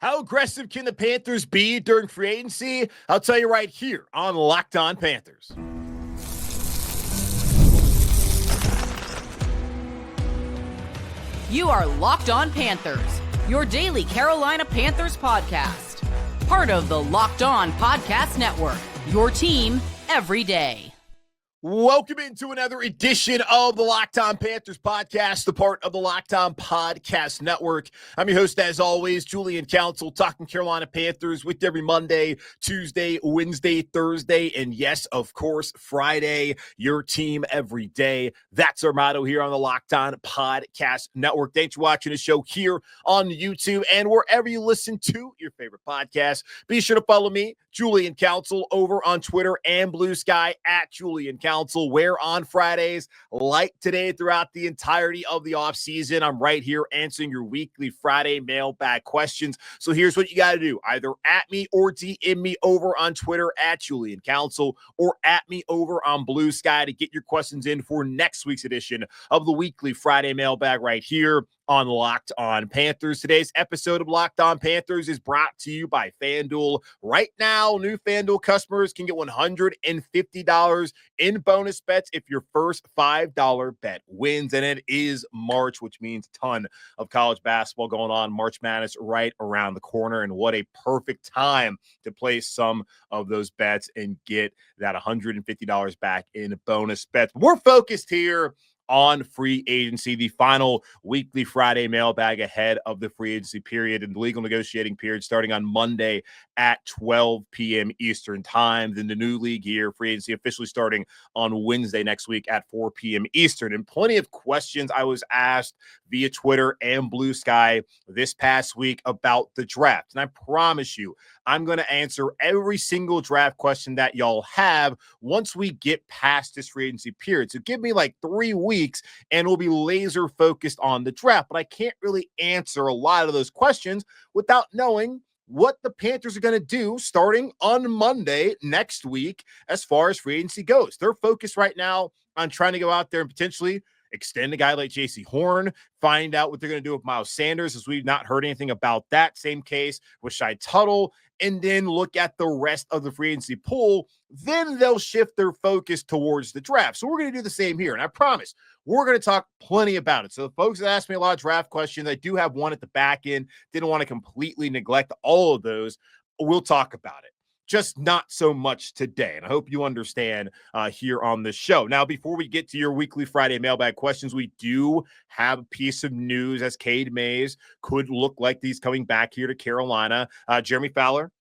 How aggressive can the Panthers be during free agency? I'll tell you right here on Locked On Panthers. You are Locked On Panthers, your daily Carolina Panthers podcast. Part of the Locked On Podcast Network, your team every day. Welcome into another edition of the Locked On Panthers podcast, the part of the Locked On Podcast Network. I'm your host, as always, Julian Council, talking Carolina Panthers with every Monday, Tuesday, Wednesday, Thursday, and yes, of course, Friday, your team every day. That's our motto here on the Locked On Podcast Network. Thanks for watching the show here on YouTube and wherever you listen to your favorite podcast. Be sure to follow me, Julian Council, over on Twitter and Blue Sky at Julian Council, where on Fridays, like today, throughout the entirety of the offseason, I'm right here answering your weekly Friday mailbag questions. So here's what you got to do. Either at me or DM me over on Twitter at Julian Council or at me over on Blue Sky to get your questions in for next week's edition of the weekly Friday mailbag right here on Locked On Panthers. Today's episode of Locked On Panthers is brought to you by FanDuel. Right now, new FanDuel customers can get $150 in bonus bets if your first $5 bet wins. And it is March, which means a ton of college basketball going on. March Madness right around the corner. And what a perfect time to place some of those bets and get that $150 back in bonus bets. We're focused here on free agency, the final weekly Friday mailbag ahead of the free agency period and the legal negotiating period starting on Monday at 12 p.m. Eastern time. Then the new league year, free agency officially starting on Wednesday next week at 4 p.m. Eastern. And plenty of questions I was asked via Twitter and Blue Sky this past week about the draft. And I promise you, I'm going to answer every single draft question that y'all have once we get past this free agency period. So give me like 3 weeks and we'll be laser focused on the draft. But I can't really answer a lot of those questions without knowing what the Panthers are going to do starting on Monday next week as far as free agency goes. They're focused right now on trying to go out there and potentially extend a guy like J.C. Horn, find out what they're going to do with Miles Sanders, as we've not heard anything about that. Same case with Shai Tuttle, and then look at the rest of the free agency pool. Then they'll shift their focus towards the draft. So we're going to do the same here, and I promise we're going to talk plenty about it. So the folks that asked me a lot of draft questions, I do have one at the back end. Didn't want to completely neglect all of those. We'll talk about it. Just not so much today. And I hope you understand here on the show. Now, before we get to your weekly Friday mailbag questions, we do have a piece of news as Cade Mays could look like he's coming back here to Carolina. Jeremy Fowler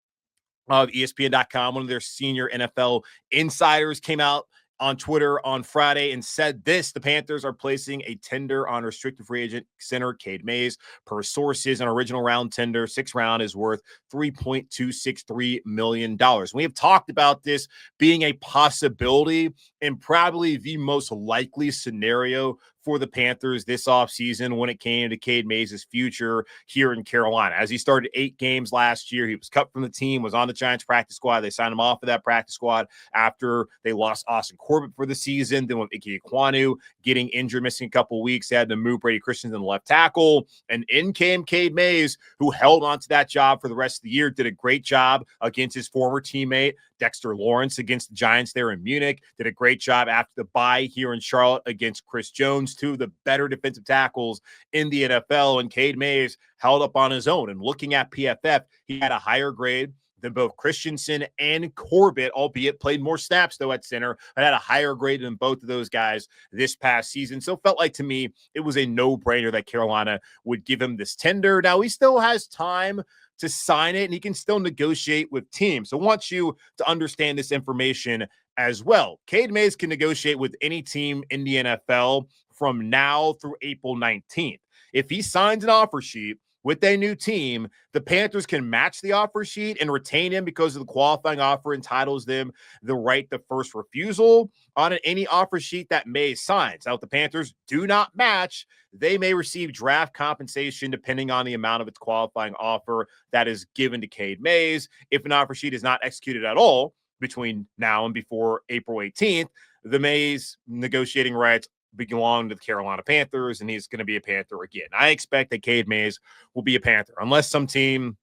of ESPN.com, one of their senior NFL insiders, came out on Twitter on Friday and said this: the Panthers are placing a tender on restricted free agent center Cade Mays. Per sources, an original round tender, 6th round, is worth $3.263 million. We have talked about this being a possibility and probably the most likely scenario for the Panthers this offseason when it came to Cade Mays' future here in Carolina. As he started 8 games last year, he was cut from the team, was on the Giants practice squad. They signed him off of that practice squad after they lost Austin Corbett for the season. Then with Ike Ekwonu getting injured, missing a couple weeks, they had to move Brady Christensen to left tackle. And in came Cade Mays, who held on to that job for the rest of the year, did a great job against his former teammate, Dexter Lawrence, against the Giants there in Munich, did a great job after the bye here in Charlotte against Chris Jones, two of the better defensive tackles in the NFL. And Cade Mays held up on his own. And looking at PFF, he had a higher grade than both Christensen and Corbett, albeit played more snaps, though, at center, but had a higher grade than both of those guys this past season. So it felt like, to me, it was a no-brainer that Carolina would give him this tender. Now, he still has time to sign it, and he can still negotiate with teams. So I want you to understand this information as well. Cade Mays can negotiate with any team in the NFL from now through April 19th. If he signs an offer sheet with a new team, the Panthers can match the offer sheet and retain him because of the qualifying offer entitles them the right to first refusal on any offer sheet that Mays signs. Now, if the Panthers do not match, they may receive draft compensation depending on the amount of its qualifying offer that is given to Cade Mays. If an offer sheet is not executed at all between now and before April 18th, the Mays negotiating rights belong to the Carolina Panthers, and he's going to be a Panther again. I expect that Cade Mays will be a Panther unless some team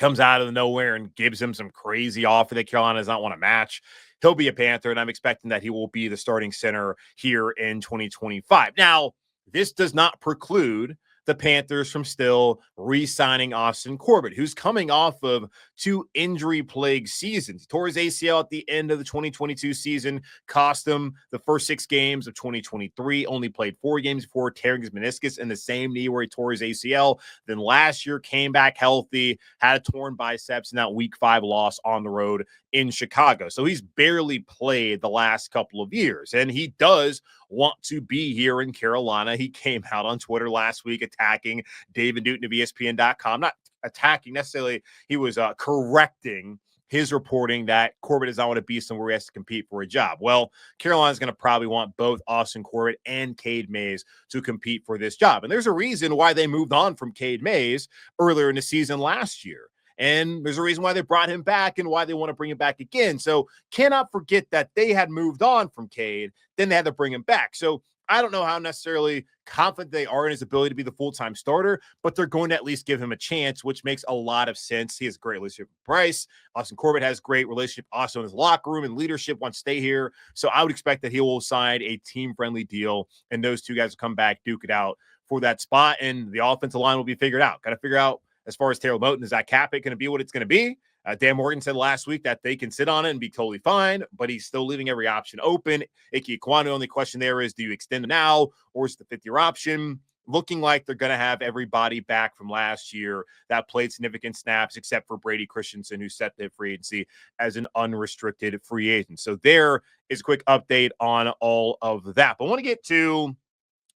comes out of the nowhere and gives him some crazy offer that Carolina does not want to match, he'll be a Panther, and I'm expecting that he will be the starting center here in 2025. Now, this does not preclude the Panthers from still re-signing Austin Corbett, who's coming off of 2 injury-plagued seasons. He tore his ACL at the end of the 2022 season, cost him the first 6 games of 2023, only played 4 games before tearing his meniscus in the same knee where he tore his ACL. Then last year came back healthy, had a torn biceps in that Week 5 loss on the road in Chicago. So he's barely played the last couple of years, and he does want to be here in Carolina. He came out on Twitter last week attacking David Newton of ESPN.com. Not attacking necessarily, he was correcting his reporting that Corbett is not going to be somewhere he has to compete for a job. Well, Carolina's going to probably want both Austin Corbett and Cade Mays to compete for this job. And there's a reason why they moved on from Cade Mays earlier in the season last year. And there's a reason why they brought him back and why they want to bring him back again. So cannot forget that they had moved on from Cade, then they had to bring him back. So I don't know how necessarily confident they are in his ability to be the full-time starter, but they're going to at least give him a chance, which makes a lot of sense. He has a great relationship with Bryce. Austin Corbett has a great relationship also in his locker room and leadership, wants to stay here. So I would expect that he will sign a team-friendly deal, and those two guys will come back, duke it out for that spot, and the offensive line will be figured out. Got to figure out as far as Taylor Moton, is that cap hit going to be what it's going to be? Dan Morgan said last week that they can sit on it and be totally fine, but he's still leaving every option open. Ike Ekwonu, only question there is, do you extend it now, or is it the 5th-year option? Looking like they're going to have everybody back from last year that played significant snaps, except for Brady Christensen, who set the free agency as an unrestricted free agent. So there is a quick update on all of that. But I want to get to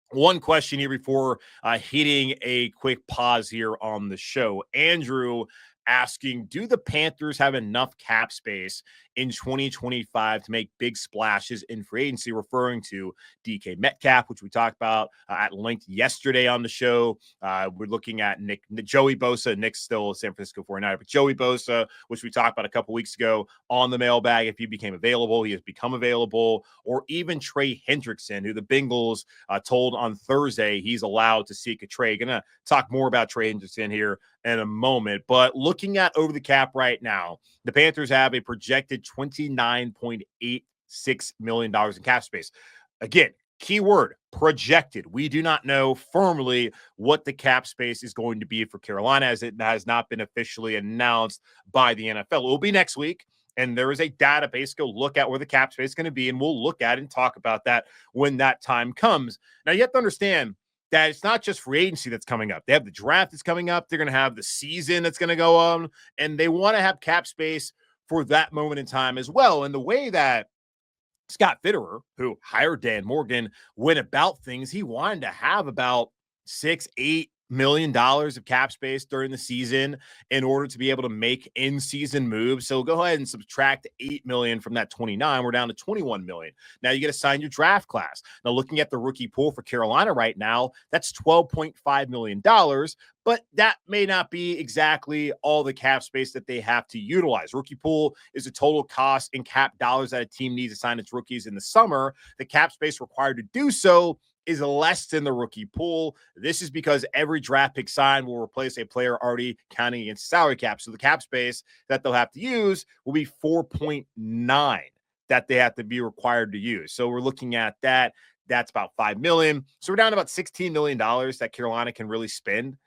one question here before hitting a quick pause here on the show. Andrew asking, do the Panthers have enough cap space in 2025 to make big splashes in free agency, referring to DK Metcalf, which we talked about at length yesterday on the show. We're looking at Joey Bosa. Nick's still a San Francisco 49er, but Joey Bosa, which we talked about a couple weeks ago on the mailbag. If he became available, he has become available. Or even Trey Hendrickson, who the Bengals told on Thursday he's allowed to seek a trade. Going to talk more about Trey Hendrickson here in a moment. But looking at over the cap right now, the Panthers have a projected $29.86 million in cap space. Again, keyword, projected. We do not know firmly what the cap space is going to be for Carolina, as it has not been officially announced by the NFL. It will be next week, and there is a database. Go look at where the cap space is going to be, and we'll look at it and talk about that when that time comes. Now, you have to understand that it's not just free agency that's coming up. They have the draft that's coming up. They're going to have the season that's going to go on, and they want to have cap space for that moment in time as well. And the way that Scott Fitterer, who hired Dan Morgan, went about things, he wanted to have about $6-8 million of cap space during the season in order to be able to make in-season moves. So go ahead and subtract $8 million from that 29. We're down to $21 million. Now you got to sign your draft class. Now looking at the rookie pool for Carolina right now, that's $12.5 million, but that may not be exactly all the cap space that they have to utilize. Rookie pool is the total cost in cap dollars that a team needs to sign its rookies in the summer. The cap space required to do so is less than the rookie pool. This is because every draft pick signed will replace a player already counting against salary cap. So the cap space that they'll have to use will be 4.9 that they have to be required to use. So we're looking at that. That's about $5 million. So we're down to about $16 million that Carolina can really spend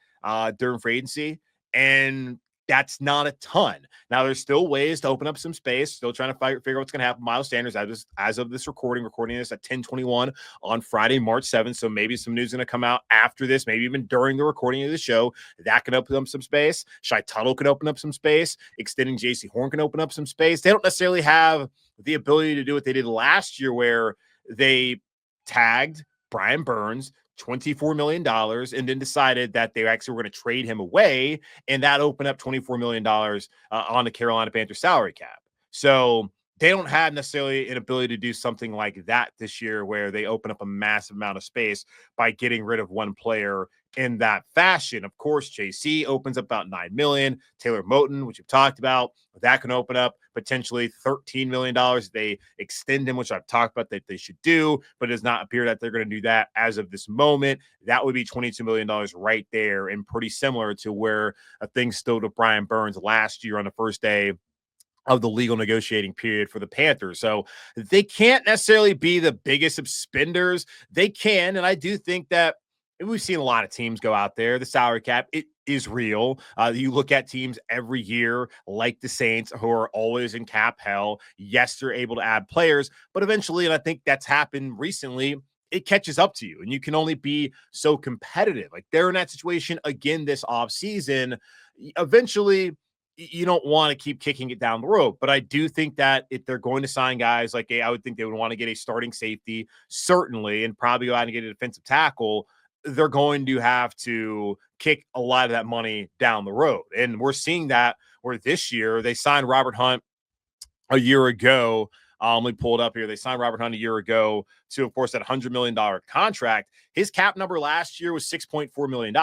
during free agency. And that's not a ton. Now, there's still ways to open up some space. Still trying to figure out what's going to happen with Miles Sanders as of this recording this at 10:21 on Friday, March 7th. So maybe some news is going to come out after this, maybe even during the recording of the show. That can open up some space. Shai Tuttle can open up some space. Extending J.C. Horn can open up some space. They don't necessarily have the ability to do what they did last year, where they tagged Brian Burns $24 million and then decided that they actually were going to trade him away, and that opened up $24 million on the Carolina Panthers salary cap. So they don't have necessarily an ability to do something like that this year, where they open up a massive amount of space by getting rid of one player in that fashion. Of course, JC opens up about $9 million. Taylor Moton, which we've talked about, that can open up potentially $13 million. They extend him, which I've talked about that they should do, but it does not appear that they're going to do that as of this moment. That would be $22 million right there, and pretty similar to where things stood with Brian Burns last year on the first day of the legal negotiating period for the Panthers. So they can't necessarily be the biggest of spenders. They can, and I do think that we've seen a lot of teams go out there. The salary cap, it is real. You look at teams every year like the Saints who are always in cap hell. Yes, they're able to add players, but eventually, and I think that's happened recently, it catches up to you, and you can only be so competitive. Like they're in that situation again this offseason. Eventually, you don't want to keep kicking it down the road. But I do think that if they're going to sign guys like I would think they would want to get a starting safety, certainly, and probably go out and get a defensive tackle, they're going to have to kick a lot of that money down the road. And we're seeing that where this year they signed Robert Hunt a year ago. Let me pull it up here. They signed Robert Hunt a year ago to, of course, that $100 million contract. His cap number last year was $6.4 million.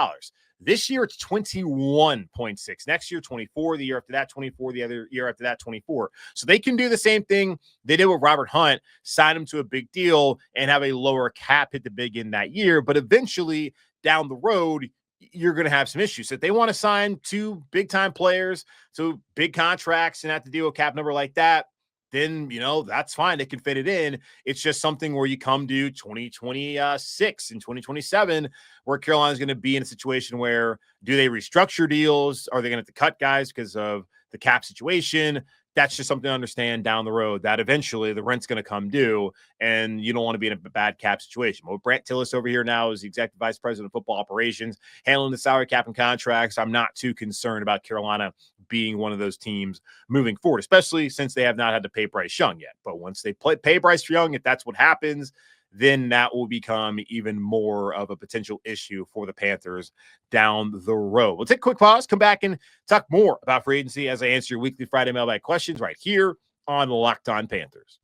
This year, it's 21.6. Next year, 24. The year after that, 24. The other year after that, 24. So they can do the same thing they did with Robert Hunt, sign him to a big deal and have a lower cap hit the big end that year. But eventually, down the road, you're going to have some issues. So if they want to sign two big-time players, so big contracts and have to deal with cap number like that, then, that's fine. They can fit it in. It's just something where you come to 2026 and 2027 where Carolina's going to be in a situation where do they restructure deals? Are they going to have to cut guys because of the cap situation? That's just something to understand down the road that eventually the rent's going to come due and you don't want to be in a bad cap situation. Well, Brant Tillis over here now is the executive vice president of football operations, handling the salary cap and contracts. I'm not too concerned about Carolina being one of those teams moving forward, especially since they have not had to pay Bryce Young yet. But once they pay Bryce Young, if that's what happens, then that will become even more of a potential issue for the Panthers down the road. We'll take a quick pause, come back and talk more about free agency as I answer your weekly Friday mailbag questions right here on the Locked On Panthers.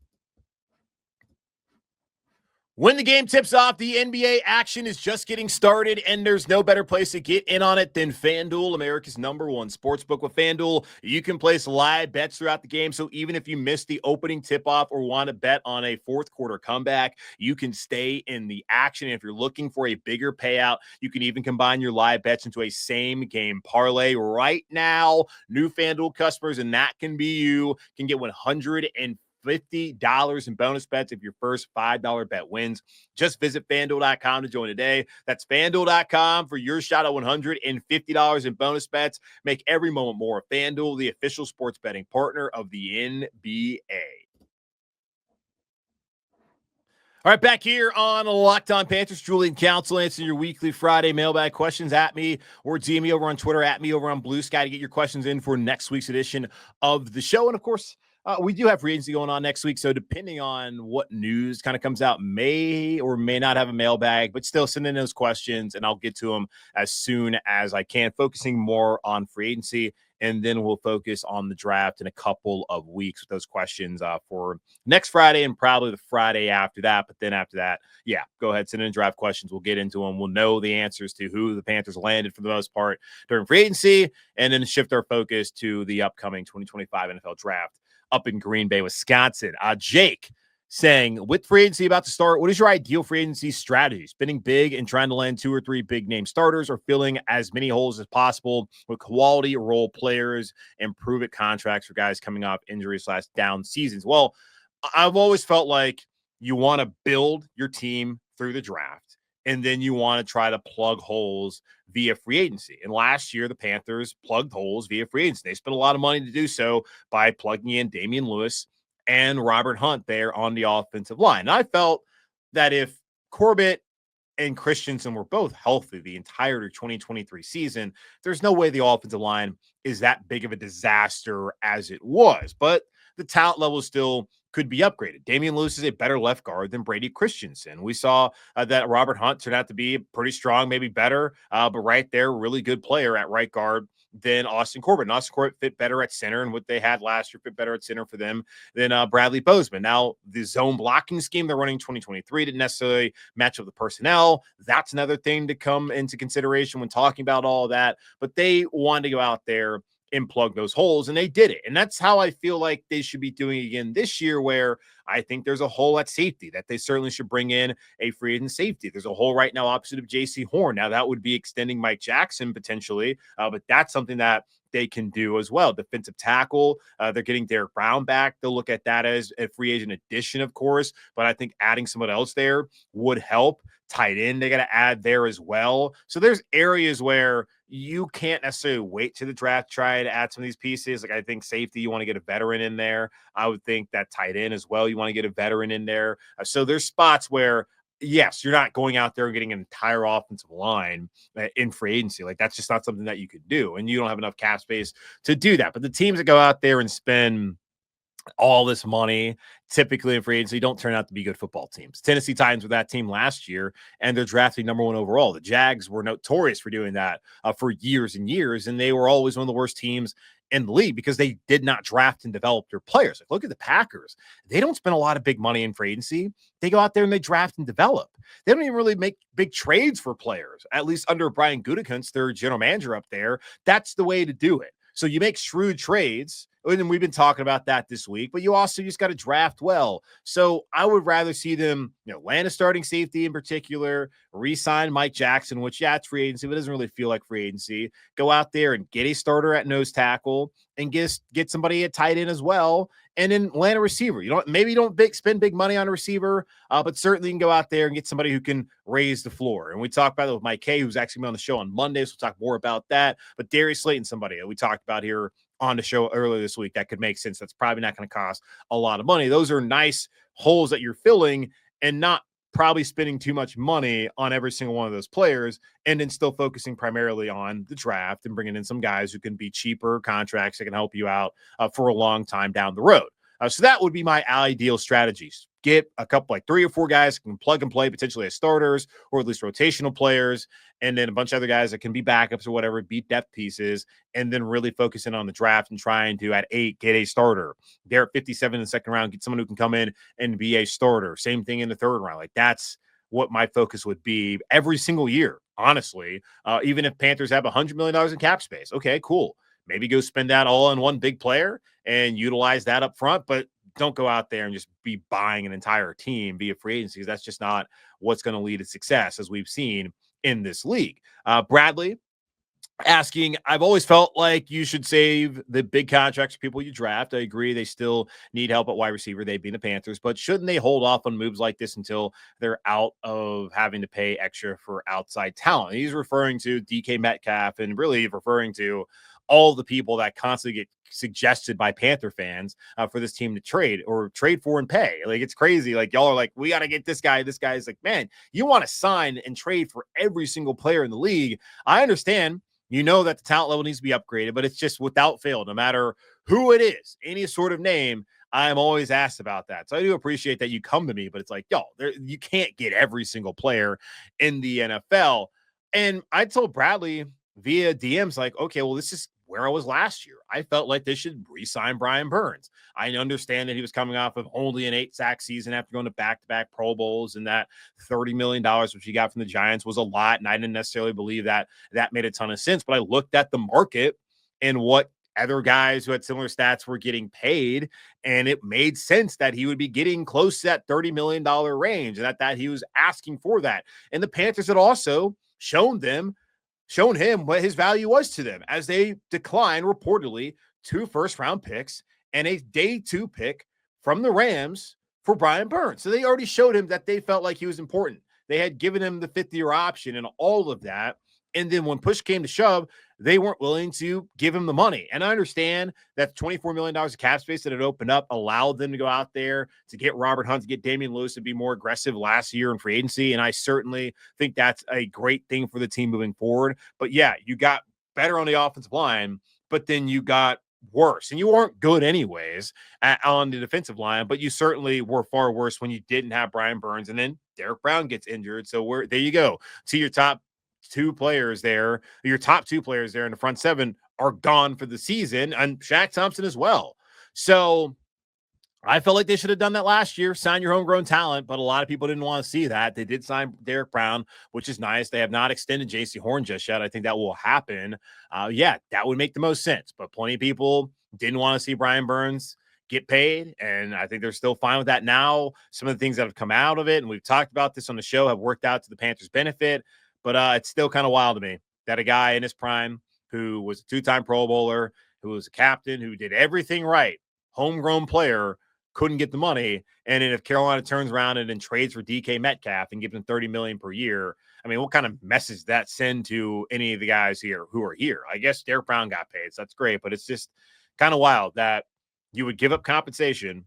When the game tips off, the NBA action is just getting started, and there's no better place to get in on it than FanDuel, America's #1 sportsbook. With FanDuel, you can place live bets throughout the game, so even if you missed the opening tip-off or want to bet on a fourth-quarter comeback, you can stay in the action. And if you're looking for a bigger payout, you can even combine your live bets into a same-game parlay. Right now, new FanDuel customers, and that can be you, can get $150 in bonus bets if your first $5 bet wins. Just visit FanDuel.com to join today. That's FanDuel.com for your shot at $150 in bonus bets. Make every moment more. FanDuel, the official sports betting partner of the NBA. All right, back here on Locked On Panthers, Julian Council answering your weekly Friday mailbag questions at me or DM me over on Twitter, at me over on Blue Sky to get your questions in for next week's edition of the show. And, of course, we do have free agency going on next week, so depending on what news kind of comes out, may or may not have a mailbag, but still send in those questions, and I'll get to them as soon as I can, focusing more on free agency, and then we'll focus on the draft in a couple of weeks with those questions for next Friday and probably the Friday after that. But then after that, yeah, go ahead, send in draft questions. We'll get into them. We'll know the answers to who the Panthers landed for the most part during free agency, and then shift our focus to the upcoming 2025 NFL draft up in Green Bay, Wisconsin. Jake saying, with free agency about to start, what is your ideal free agency strategy? Spending big and trying to land 2 or 3 big name starters, or filling as many holes as possible with quality role players and prove it contracts for guys coming off injury/down seasons? Well, I've always felt like you want to build your team through the draft, and then you want to try to plug holes via free agency. And last year, the Panthers plugged holes via free agency. They spent a lot of money to do so by plugging in Damian Lewis and Robert Hunt there on the offensive line. And I felt that if Corbett and Christensen were both healthy the entire 2023 season, there's no way the offensive line is that big of a disaster as it was. But the talent level still could be upgraded. Damian Lewis is a better left guard than Brady Christensen. We saw that Robert Hunt turned out to be pretty strong, maybe better, but right there, really good player at right guard than Austin Corbett. And Austin Corbett fit better at center, and what they had last year fit better at center for them than Bradley Bozeman. Now, the zone blocking scheme they're running 2023 didn't necessarily match up the personnel. That's another thing to come into consideration when talking about all of that. But they wanted to go out there and plug those holes, and they did it. And that's how I feel like they should be doing again this year, where I think there's a hole at safety that they certainly should bring in a free agent safety. There's a hole right now opposite of J.C. Horn. Now, that would be extending Mike Jackson potentially, but that's something that they can do as well. Defensive tackle, they're getting Derek Brown back. They'll look at that as a free agent addition, of course, but I think adding someone else there would help. Tight end, they got to add there as well. So there's areas where you can't necessarily wait to the draft, try to add some of these pieces. Like, I think safety, you want to get a veteran in there. I would think that tight end as well, you want to get a veteran in there. So there's spots where, yes, you're not going out there and getting an entire offensive line in free agency. Like, that's just not something that you could do. And you don't have enough cap space to do that. But the teams that go out there and spend all this money, typically in free agency, don't turn out to be good football teams. Tennessee Titans were that team last year, and they're drafting number one overall. The Jags were notorious for doing that for years and years, and they were always one of the worst teams in the league because they did not draft and develop their players. Like, look at the Packers. They don't spend a lot of big money in free agency. They go out there and they draft and develop. They don't even really make big trades for players, at least under Brian Gutekunst, their general manager up there. That's the way to do it. So you make shrewd trades, and we've been talking about that this week, but you also just got to draft well. So I would rather see them, land a starting safety in particular, re-sign Mike Jackson, which, yeah, it's free agency, but it doesn't really feel like free agency. Go out there and get a starter at nose tackle and get somebody at tight end as well, and then land a receiver. Maybe don't spend big money on a receiver, but certainly you can go out there and get somebody who can raise the floor. And we talked about it with Mykell, who's actually on the show on Monday, so we'll talk more about that. But Darius Slayton, somebody that we talked about here on the show earlier this week, that could make sense. That's probably not going to cost a lot of money. Those are nice holes that you're filling, and not probably spending too much money on every single one of those players, and then still focusing primarily on the draft and bringing in some guys who can be cheaper contracts that can help you out for a long time down the road. So that would be my ideal strategies. Get a couple, like 3 or 4 guys who can plug and play potentially as starters or at least rotational players, and then a bunch of other guys that can be backups or whatever, be depth pieces, and then really focusing on the draft and trying to, at 8, get a starter. There at 57 in the second round, get someone who can come in and be a starter. Same thing in the third round. Like, that's what my focus would be every single year, honestly. Even if Panthers have $100 million in cap space, okay, cool. Maybe go spend that all on one big player and utilize that up front, but don't go out there and just be buying an entire team via free agency, because that's just not what's going to lead to success, as we've seen in this league. Bradley asking, I've always felt like you should save the big contracts for people you draft. I agree. They still need help at wide receiver, they being the Panthers, but shouldn't they hold off on moves like this until they're out of having to pay extra for outside talent? He's referring to DK Metcalf, and really referring to all the people that constantly get suggested by Panther fans for this team to trade for and pay. Like, it's crazy. Like, y'all are like, we got to get this guy. This guy is like, man, you want to sign and trade for every single player in the league. I understand, that the talent level needs to be upgraded, but it's just without fail, no matter who it is, any sort of name, I'm always asked about that. So I do appreciate that you come to me, but it's like, you can't get every single player in the NFL. And I told Bradley via DMs, like, okay, well, this is where I was last year. I felt like they should re-sign Brian Burns. I understand that he was coming off of only an 8-sack season after going to back-to-back Pro Bowls, and that $30 million, which he got from the Giants, was a lot, and I didn't necessarily believe that made a ton of sense. But I looked at the market and what other guys who had similar stats were getting paid, and it made sense that he would be getting close to that $30 million range, and that he was asking for that. And the Panthers had also shown him what his value was to them, as they declined reportedly 2 first-round picks and a day 2 pick from the Rams for Brian Burns. So they already showed him that they felt like he was important. They had given him the 5th-year option and all of that. And then when push came to shove, they weren't willing to give him the money. And I understand that $24 million of cap space that had opened up allowed them to go out there to get Robert Hunt, to get Damian Lewis, to be more aggressive last year in free agency. And I certainly think that's a great thing for the team moving forward. But yeah, you got better on the offensive line, but then you got worse. And you weren't good anyways on the defensive line, but you certainly were far worse when you didn't have Brian Burns. And then Derek Brown gets injured. So there you go. To your top two players there, your top two players there in the front seven are gone for the season, and Shaq Thompson as well. So I felt like they should have done that last year, sign your homegrown talent, but a lot of people didn't want to see that. They did sign Derek Brown, which is nice. They have not extended J.C. Horn just yet. I think that will happen. Yeah, that would make the most sense, but plenty of people didn't want to see Brian Burns get paid, and I think they're still fine with that now. Some of the things that have come out of it, and we've talked about this on the show, have worked out to the Panthers' benefit, but it's still kind of wild to me that a guy in his prime who was a two-time Pro Bowler, who was a captain, who did everything right, homegrown player, couldn't get the money. And then if Carolina turns around and then trades for DK Metcalf and gives him $30 million per year, I mean, what kind of message that send to any of the guys here who are here? I guess Derek Brown got paid, so that's great, but it's just kind of wild that you would give up compensation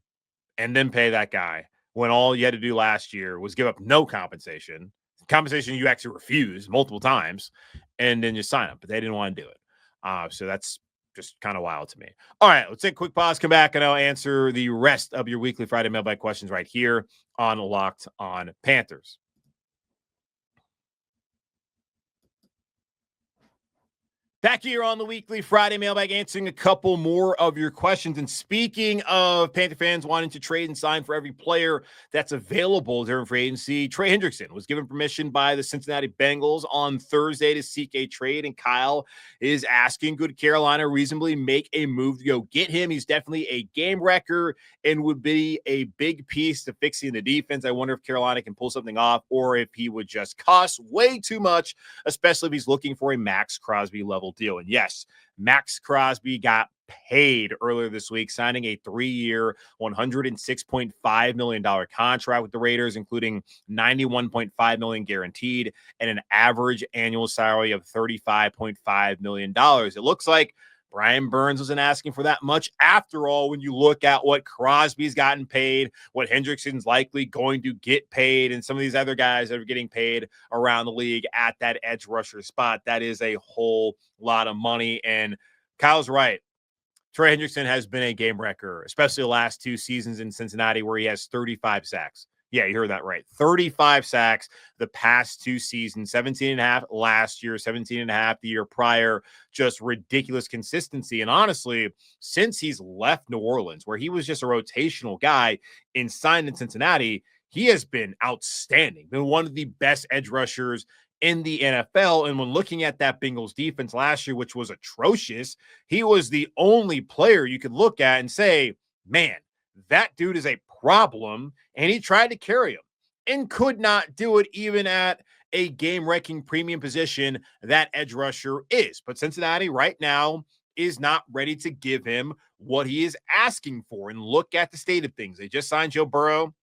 and then pay that guy when all you had to do last year was give up no compensation you actually refused multiple times, and then you sign him, but they didn't want to do it. So that's just kind of wild to me. All right, let's take a quick pause, come back, and I'll answer the rest of your weekly Friday mailbag questions right here on Locked On Panthers. Back here on the weekly Friday mailbag, answering a couple more of your questions. And speaking of Panther fans wanting to trade and sign for every player that's available during free agency, Trey Hendrickson was given permission by the Cincinnati Bengals on Thursday to seek a trade. And Kyle is asking, could Carolina reasonably make a move to go get him? He's definitely a game wrecker and would be a big piece to fixing the defense. I wonder if Carolina can pull something off, or if he would just cost way too much, especially if he's looking for a Max Crosby level deal. And yes, Max Crosby got paid earlier this week, signing a 3-year, $106.5 million contract with the Raiders, including $91.5 million guaranteed and an average annual salary of $35.5 million. It looks like Brian Burns wasn't asking for that much after all, when you look at what Crosby's gotten paid, what Hendrickson's likely going to get paid, and some of these other guys that are getting paid around the league at that edge rusher spot. That is a whole lot of money. And Kyle's right. Trey Hendrickson has been a game wrecker, especially the last 2 seasons in Cincinnati, where he has 35 sacks. Yeah, you heard that right. 35 sacks the past 2 seasons, 17.5 last year, 17.5 the year prior. Just ridiculous consistency. And honestly, since he's left New Orleans, where he was just a rotational guy and signed in Cincinnati, he has been outstanding. Been one of the best edge rushers in the NFL. And when looking at that Bengals defense last year, which was atrocious, he was the only player you could look at and say, man, that dude is a problem, and he tried to carry him and could not do it even at a game-wrecking premium position that edge rusher is. But Cincinnati right now is not ready to give him what he is asking for. And look at the state of things. They just signed Joe Burrow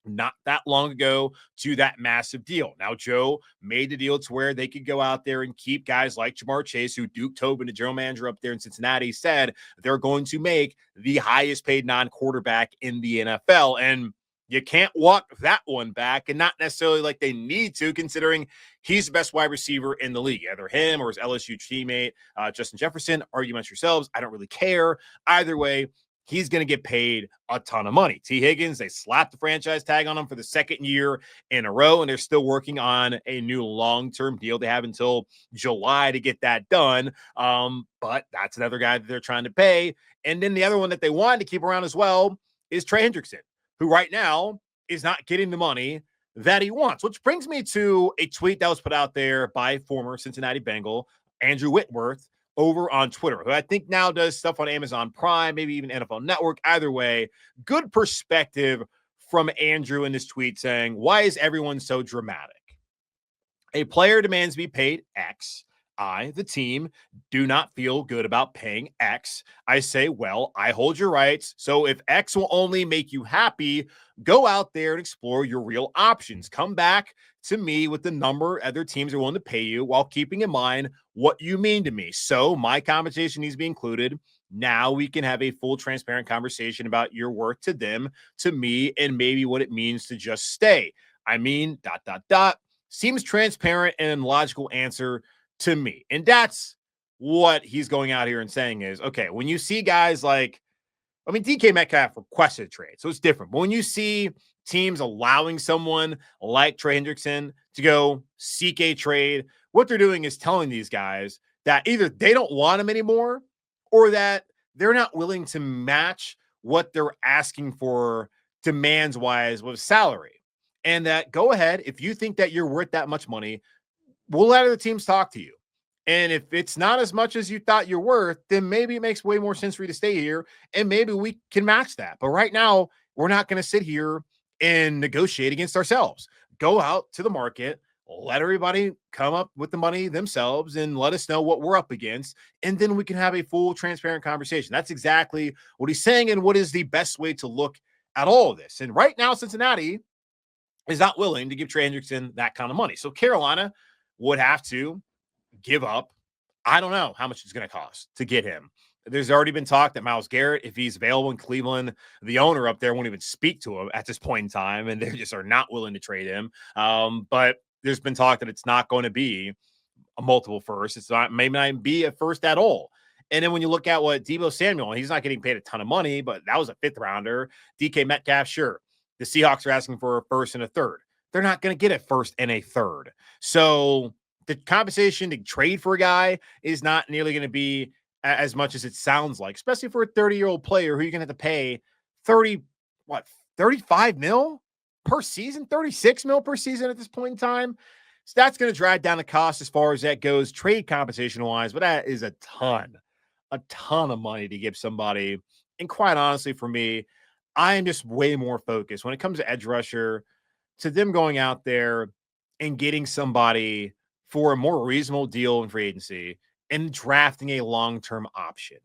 not that long ago to that massive deal. Now, Joe made the deal to where they could go out there and keep guys like Jamar Chase, who Duke Tobin, the general manager up there in Cincinnati, said they're going to make the highest paid non-quarterback in the NFL. And you can't walk that one back, and not necessarily like they need to, considering he's the best wide receiver in the league. Either him or his LSU teammate, Justin Jefferson. Argue amongst yourselves. I don't really care. Either way, he's going to get paid a ton of money. T. Higgins, they slapped the franchise tag on him for the 2nd year in a row, and they're still working on a new long-term deal. They have until July to get that done, but that's another guy that they're trying to pay. And then the other one that they wanted to keep around as well is Trey Hendrickson, who right now is not getting the money that he wants, which brings me to a tweet that was put out there by former Cincinnati Bengal Andrew Whitworth over on Twitter, who I think now does stuff on Amazon Prime, maybe even NFL Network. Either way, good perspective from Andrew in this tweet saying, why is everyone so dramatic? A player demands to be paid X. I, the team, do not feel good about paying X. I say, well, I hold your rights. So if X will only make you happy, go out there and explore your real options. Come back to me with the number other teams are willing to pay you, while keeping in mind what you mean to me. So my compensation needs to be included. Now we can have a full, transparent conversation about your worth to them, to me, and maybe what it means to just stay. I mean, ... Seems transparent and logical answer to me. And that's what he's going out here and saying is, okay, when you see guys like, I mean, DK Metcalf requested a trade, so it's different. But when you see teams allowing someone like Trey Hendrickson to go seek a trade what they're doing is telling these guys that either they don't want him anymore or that they're not willing to match what they're asking for demands-wise with salary. And that go ahead, if you think that you're worth that much money, we'll let other teams talk to you. And if it's not as much as you thought you're worth, then maybe it makes way more sense for you to stay here, and maybe we can match that. But right now, we're not going to sit here and negotiate against ourselves. Go out to the market, let everybody come up with the money themselves, and let us know what we're up against, and then we can have a full, transparent conversation. That's exactly what he's saying, and what is the best way to look at all of this. And right now, Cincinnati is not willing to give Trey Hendrickson that kind of money. So Carolina would have to give up. I don't know how much it's going to cost to get him. There's already been talk that Myles Garrett, if he's available in Cleveland, the owner up there won't even speak to him at this point in time, and they just are not willing to trade him. But there's been talk that it's not going to be a multiple first. It's not, maybe not even be a first at all. And then when you look at what Deebo Samuel, he's not getting paid a ton of money, but that was a 5th rounder. DK Metcalf, sure. The Seahawks are asking for a first and a third. They're not going to get a first and a third. So the compensation to trade for a guy is not nearly going to be as much as it sounds like, especially for a 30-year-old player who you're going to have to pay 35 mil per season, 36 mil per season at this point in time. So that's going to drag down the cost as far as that goes, trade compensation wise, but that is a ton of money to give somebody. And quite honestly, for me, I am just way more focused when it comes to edge rusher, to them going out there and getting somebody for a more reasonable deal in free agency and drafting a long-term option.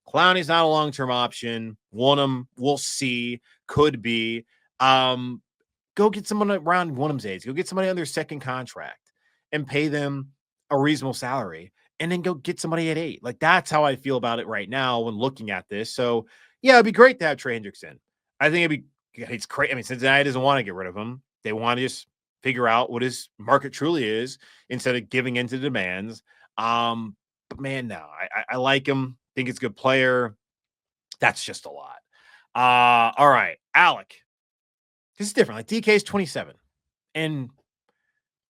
Clowney's not a long-term option. Wonnum, we'll see, could be. Go get someone around Wonnum's age. Go get somebody on their second contract and pay them a reasonable salary, and then go get somebody at 8. Like, that's how I feel about it right now when looking at this. So, yeah, it'd be great to have Trey Hendrickson. I think it's crazy. I mean, Cincinnati doesn't want to get rid of him. They want to just figure out what his market truly is instead of giving into demands. But man, no, I like him. Think it's a good player. That's just a lot. All right, Alec. This is different. Like, DK's 27, and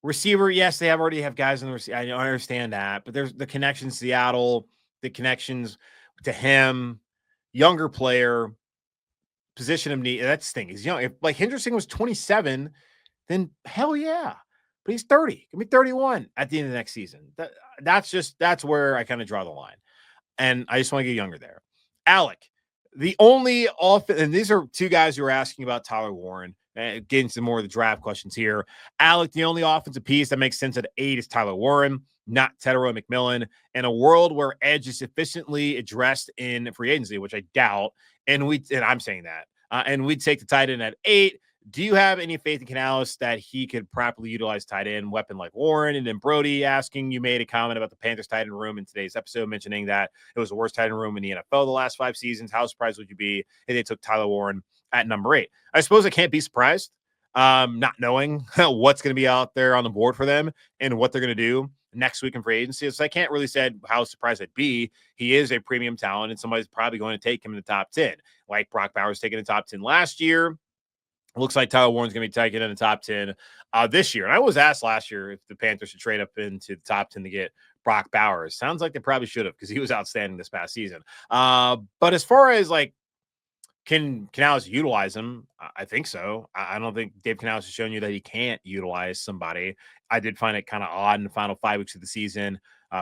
receiver, yes, they already have guys in the receiver. I understand that, but there's the connections to Seattle, the connections to him, younger player, position of need. That's the thing. He's young. If like Hendrickson was 27, then hell yeah. But he's 30. Give me 31 at the end of the next season. That's where I kind of draw the line. And I just want to get younger there. Alec, the only and these are two guys who are asking about Tyler Warren. Getting to more of the draft questions here. Alec, the only offensive piece that makes sense at 8 is Tyler Warren, not Tetero McMillan. In a world where edge is sufficiently addressed in free agency, which I doubt, and I'm saying that, and we'd take the tight end at 8. Do you have any faith in Canales that he could properly utilize tight end weapon like Warren? And then Brody asking, you made a comment about the Panthers tight end room in today's episode, mentioning that it was the worst tight end room in the NFL the last 5 seasons. How surprised would you be if they took Tyler Warren at number 8? I suppose I can't be surprised, not knowing what's going to be out there on the board for them and what they're going to do next week in free agency. So I can't really say how surprised I'd be. He is a premium talent, and somebody's probably going to take him in the top 10, like Brock Bowers taking the top 10 last year. Looks like Tyler Warren's going to be taken in the top 10 this year. And I was asked last year if the Panthers should trade up into the top 10 to get Brock Bowers. Sounds like they probably should have, because he was outstanding this past season. But as far as like, can Canales utilize him? I think so. I don't think Dave Canales has shown you that he can't utilize somebody. I did find it kind of odd in the final 5 weeks of the season,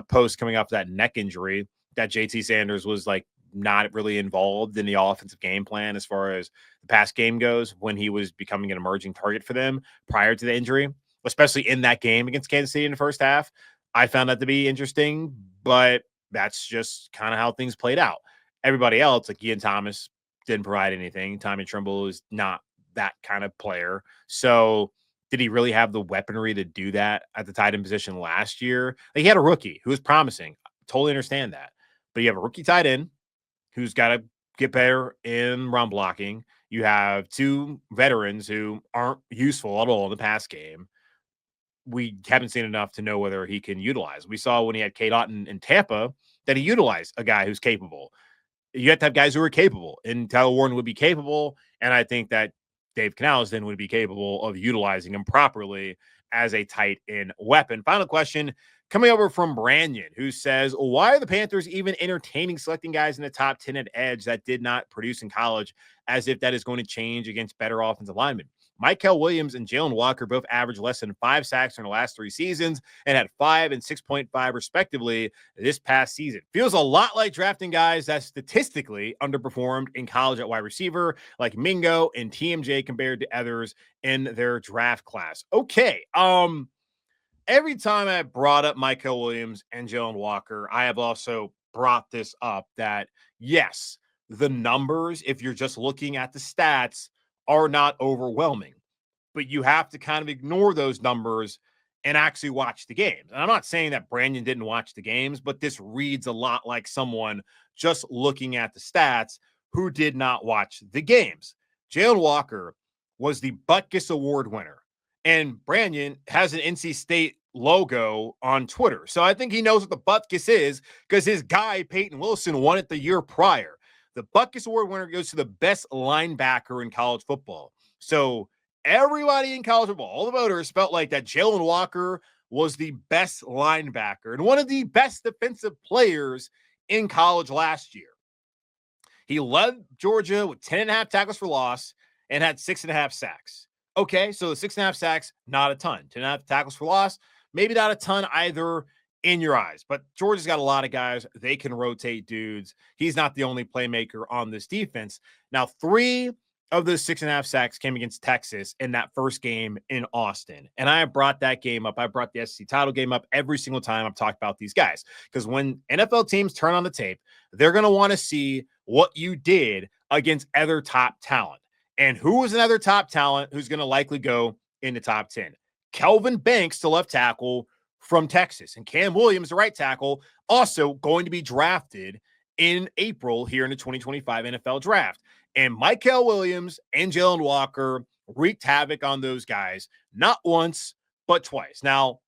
post coming off that neck injury, that JT Sanders was like not really involved in the offensive game plan as far as the pass game goes when he was becoming an emerging target for them prior to the injury, especially in that game against Kansas City in the first half. I found that to be interesting, but that's just kind of how things played out. Everybody else, like Ian Thomas, didn't provide anything. Tommy Tremble is not that kind of player. So did he really have the weaponry to do that at the tight end position last year? Like, he had a rookie who was promising. Totally understand that. But you have a rookie tight end who's got to get better in run blocking. You have 2 veterans who aren't useful at all in the pass game. We haven't seen enough to know whether he can utilize. We saw when he had Cade Otton in Tampa that he utilized a guy who's capable. You have to have guys who are capable, and Tyler Warren would be capable. And I think that Dave Canales then would be capable of utilizing him properly as a tight end weapon. Final question. Coming over from Brandon, who says, why are the Panthers even entertaining selecting guys in the top 10 at edge that did not produce in college, as if that is going to change against better offensive linemen? Mykell Williams and Jalon Walker both averaged less than 5 sacks in the last 3 seasons and had 5 and 6.5 respectively this past season. Feels a lot like drafting guys that statistically underperformed in college at wide receiver, like Mingo and TMJ compared to others in their draft class. Okay, every time I brought up Mykell Williams and Jalon Walker, I have also brought this up that, yes, the numbers, if you're just looking at the stats, are not overwhelming. But you have to kind of ignore those numbers and actually watch the games. And I'm not saying that Brandon didn't watch the games, but this reads a lot like someone just looking at the stats who did not watch the games. Jalon Walker was the Butkus Award winner. And Brandon has an NC State logo on Twitter. So I think he knows what the Butkus is because his guy, Peyton Wilson, won it the year prior. The Butkus Award winner goes to the best linebacker in college football. So everybody in college football, all the voters, felt like that Jalon Walker was the best linebacker and one of the best defensive players in college last year. He led Georgia with 10.5 tackles for loss and had 6.5 sacks. Okay, so the 6.5 sacks, not a ton. 10.5 tackles for loss, maybe not a ton either in your eyes. But Georgia's got a lot of guys. They can rotate dudes. He's not the only playmaker on this defense. Now, 3 of those 6.5 sacks came against Texas in that first game in Austin. And I brought that game up. I brought the SEC title game up every single time I've talked about these guys. Because when NFL teams turn on the tape, they're going to want to see what you did against other top talent. And who is another top talent who's going to likely go in the top 10? Kelvin Banks, the left tackle from Texas, and Cam Williams, the right tackle, also going to be drafted in April here in the 2025 NFL draft. And Mykell Williams and Jalon Walker wreaked havoc on those guys, not once, but twice. Now,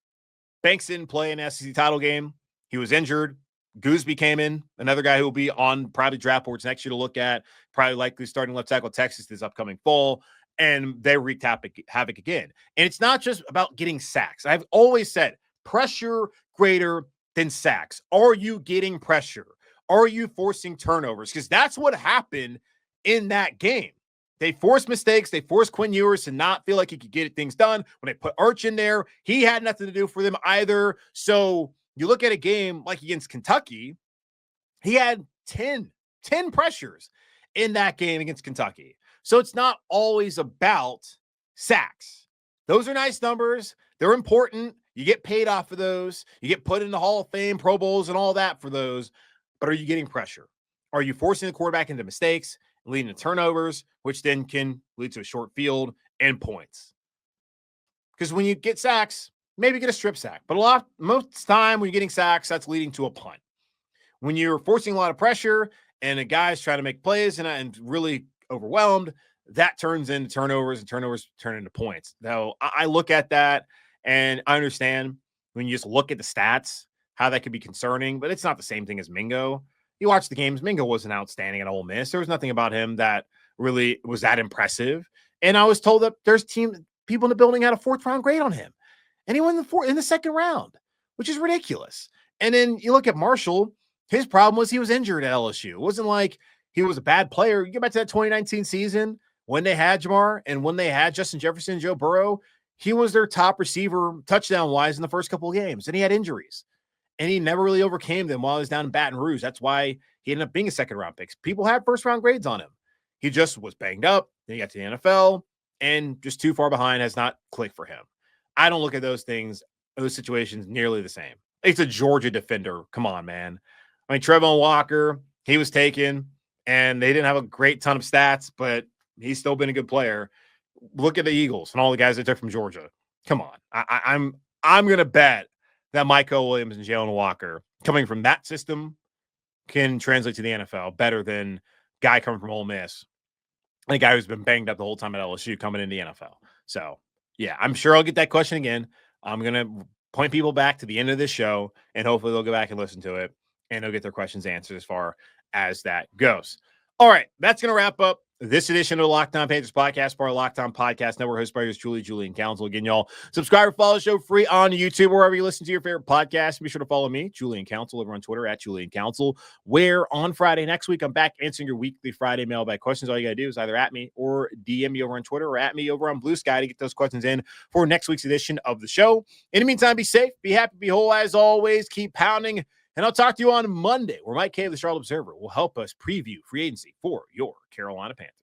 Banks didn't play an SEC title game. He was injured. Gooseby came in, another guy who will be on probably draft boards next year to look at, probably likely starting left tackle Texas this upcoming fall, and they wreaked havoc again. And it's not just about getting sacks. I've always said pressure greater than sacks. Are you getting pressure? Are you forcing turnovers? Because that's what happened in that game. They forced mistakes. They forced Quinn Ewers to not feel like he could get things done. When they put Arch in there, he had nothing to do for them either. So you look at a game like against Kentucky, he had 10 pressures in that game against Kentucky. So it's not always about sacks. Those are nice numbers. They're important. You get paid off of those. You get put in the Hall of Fame, Pro Bowls, and all that for those. But are you getting pressure? Are you forcing the quarterback into mistakes, leading to turnovers, which then can lead to a short field and points? Because when you get sacks, maybe get a strip sack. But most time when you're getting sacks, that's leading to a punt. When you're forcing a lot of pressure and a guy's trying to make plays and really overwhelmed, that turns into turnovers, and turnovers turn into points. Now, I look at that and I understand when you just look at the stats, how that could be concerning, but it's not the same thing as Mingo. You watch the games, Mingo wasn't outstanding at Ole Miss. There was nothing about him that really was that impressive. And I was told that there's people in the building had a 4th round grade on him. And he won in the 2nd round, which is ridiculous. And then you look at Marshall, his problem was he was injured at LSU. It wasn't like he was a bad player. You get back to that 2019 season when they had Jamar and when they had Justin Jefferson and Joe Burrow, he was their top receiver touchdown-wise in the first couple of games. And he had injuries. And he never really overcame them while he was down in Baton Rouge. That's why he ended up being a 2nd-round pick. People had 1st-round grades on him. He just was banged up. Then he got to the NFL and just too far behind, has not clicked for him. I don't look at those situations nearly the same. It's a Georgia defender. Come on, man. I mean, Trevon Walker, he was taken, and they didn't have a great ton of stats, but he's still been a good player. Look at the Eagles and all the guys they took from Georgia. Come on. I'm going to bet that Mykell Williams and Jalon Walker coming from that system can translate to the NFL better than guy coming from Ole Miss and a guy who's been banged up the whole time at LSU coming into the NFL. So, yeah, I'm sure I'll get that question again. I'm going to point people back to the end of this show, and hopefully they'll go back and listen to it, and they'll get their questions answered as far as that goes. All right, that's going to wrap up this edition of the Locked On Panthers podcast, part of Locked On Podcast Network, hosted by yours, Julian Council. Again, y'all, subscribe or follow the show free on YouTube, wherever you listen to your favorite podcast. Be sure to follow me, Julian Council, over on Twitter at Julian Council, where on Friday next week, I'm back answering your weekly Friday mailbag questions. All you got to do is either at me or DM me over on Twitter or at me over on Blue Sky to get those questions in for next week's edition of the show. In the meantime, be safe, be happy, be whole as always. Keep pounding. And I'll talk to you on Monday, where Mykell, the Charlotte Observer, will help us preview free agency for your Carolina Panthers.